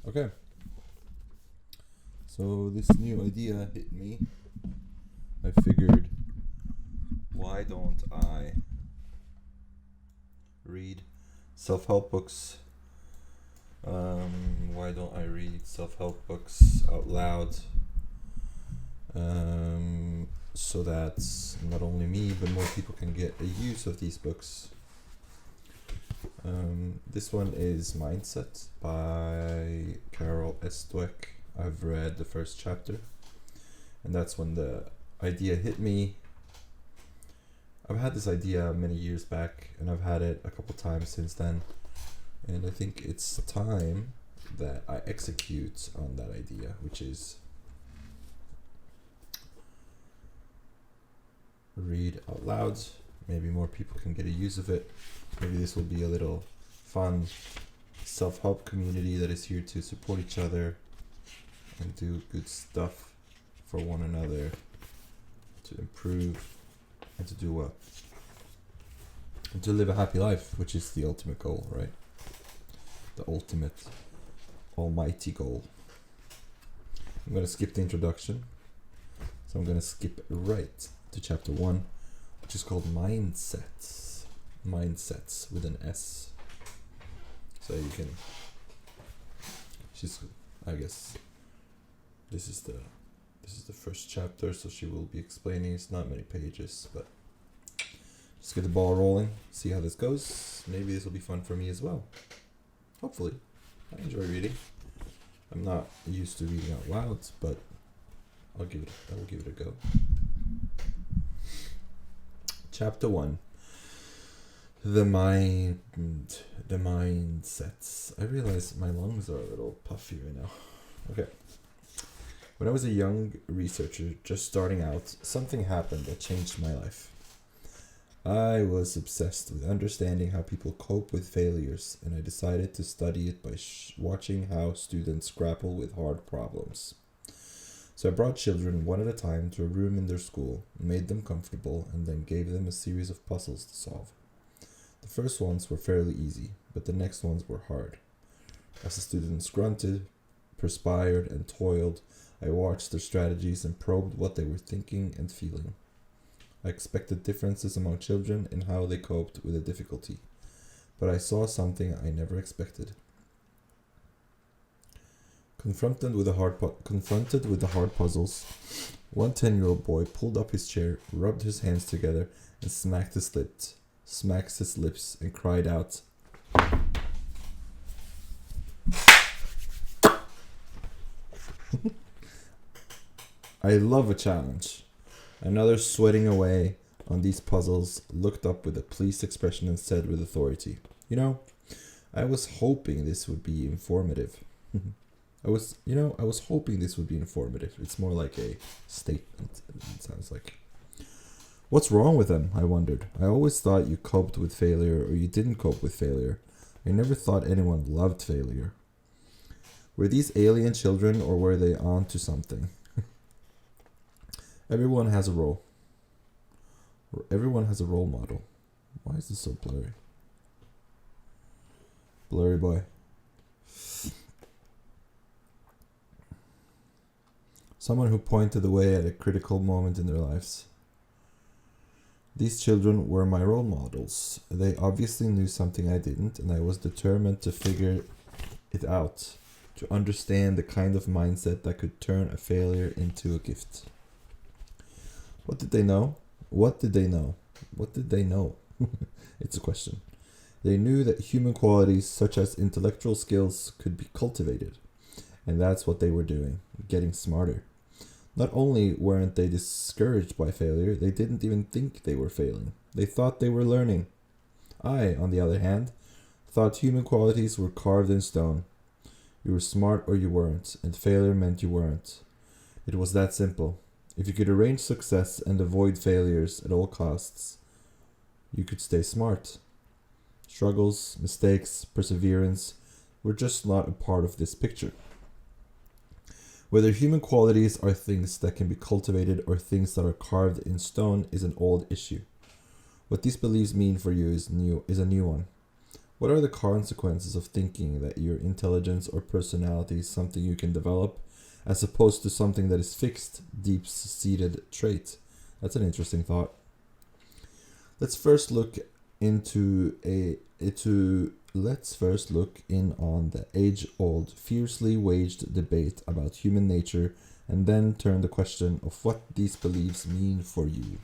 Okay. So this new idea hit me. I figured, why don't I read self-help books? Why don't I read self-help books out loud? So that not only me, but more people can get a use of these books. This one is Mindset by Carol S. Dweck. I've read the first chapter, and that's when the idea hit me. I've had this idea many years back, and I've had it a couple times since then, and I think it's time that I execute on that idea, which is read out loud. Maybe more people can get a use of it. Maybe this will be a little fun self-help community that is here to support each other and do good stuff for one another, to improve and to do well, and to live a happy life, which is the ultimate goal, right? The ultimate almighty goal. I'm going to skip the introduction, so I'm going to skip right to chapter 1, which is called Mindsets. Mindsets with an S. So you can, I guess this is the first chapter, so she will be explaining. It's not many pages, but just get the ball rolling, see how this goes. Maybe this will be fun for me as well. Hopefully. I enjoy reading. I'm not used to reading out loud, but I will give it a go. Chapter 1. The mindsets. I realize my lungs are a little puffy right now. Okay. When I was a young researcher just starting out, something happened that changed my life. I was obsessed with understanding how people cope with failures, and I decided to study it by watching how students grapple with hard problems. So I brought children one at a time to a room in their school, made them comfortable, and then gave them a series of puzzles to solve. The first ones were fairly easy, but the next ones were hard. As the students grunted, perspired, and toiled, I watched their strategies and probed what they were thinking and feeling. I expected differences among children in how they coped with a difficulty, but I saw something I never expected. Confronted with the hard puzzles, one 10-year-old boy pulled up his chair, rubbed his hands together, and smacked his lips, and cried out, "I love a challenge." Another, sweating away on these puzzles, looked up with a pleased expression and said with authority, I was hoping this would be informative." I was hoping this would be informative. It's more like a statement, it sounds like. What's wrong with them? I wondered. I always thought you coped with failure, or you didn't cope with failure. I never thought anyone loved failure. Were these alien children, or were they on to something? Everyone has a role. Everyone has a role model. Why is this so blurry? Blurry boy. Someone who pointed the way at a critical moment in their lives. These children were my role models. They obviously knew something I didn't, and I was determined to figure it out, to understand the kind of mindset that could turn a failure into a gift. What did they know? What did they know? What did they know? It's a question. They knew that human qualities such as intellectual skills could be cultivated, and that's what they were doing, getting smarter. Not only weren't they discouraged by failure, they didn't even think they were failing. They thought they were learning. I, on the other hand, thought human qualities were carved in stone. You were smart or you weren't, and failure meant you weren't. It was that simple. If you could arrange success and avoid failures at all costs, you could stay smart. Struggles, mistakes, perseverance were just not a part of this picture. Whether human qualities are things that can be cultivated or things that are carved in stone is an old issue. What these beliefs mean for you is a new one. What are the consequences of thinking that your intelligence or personality is something you can develop, as opposed to something that is fixed, deep-seated trait? That's an interesting thought. Let's first look in on the age-old, fiercely waged debate about human nature, and then turn the question of what these beliefs mean for you.